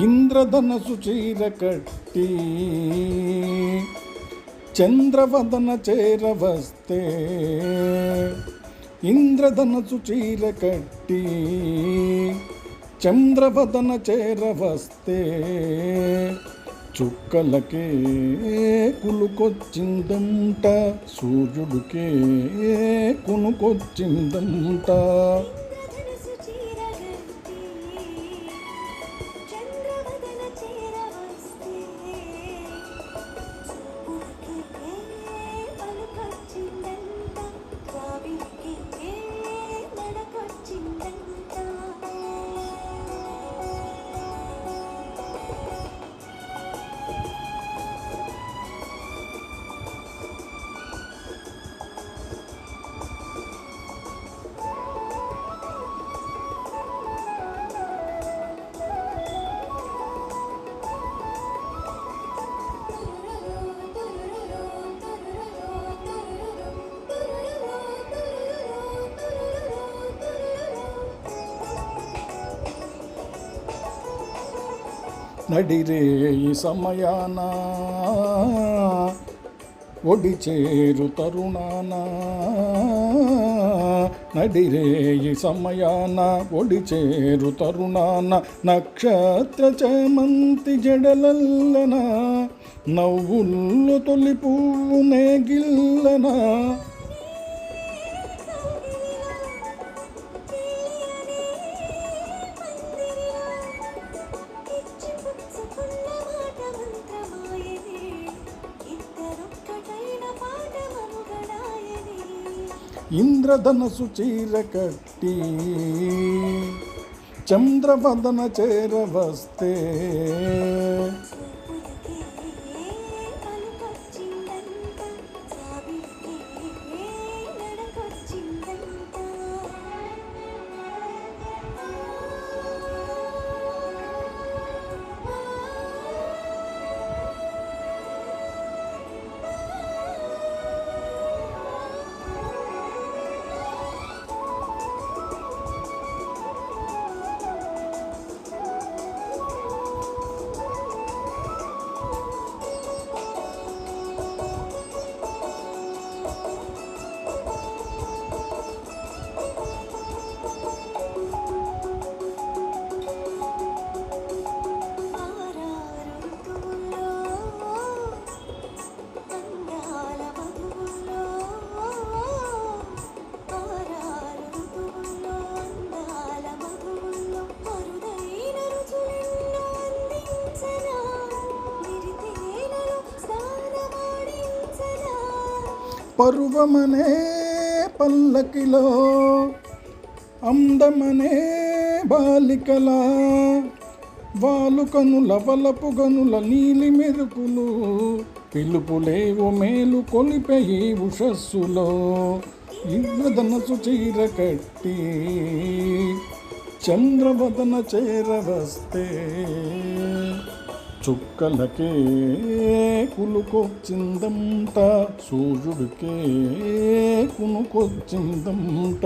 ఇంద్రధనసు చీర కట్టి చంద్రవదన చేరవస్తే, ఇంద్రధనసు చీర కట్టి చంద్రవదన చేరవస్తే, చుక్కలకే కులుకొచ్చిందంట, సూర్యుడికే కునుకొచ్చిందంట. నడిరేయి సమయాన ఒడి చేరు తరుణాన, నడిరేయి సమయాన ఒడి చేరు తరుణాన, నక్షత్ర చేమంతి జడలల్లన, నవ్వుల్లో తొలి పువ్వు నేగిల్లన, ఇంద్రధనసు చీర కట్టి చంద్రవదన చేరవస్తే, పరువమనే పల్లకిలో అందమనే బాలికలా, వాలు కనుల వలపు గనుల నీలి మెరుపులు, పిలుపులేవు మేలు కొలిపే ఈ ఉషస్సులో, ఇంద్రధనసు చీర కట్టి చంద్రవదన చేరవస్తే, చుక్కలకే కులుకొచ్చిందంట, సూర్యుడికే కునుకొచ్చిందంట.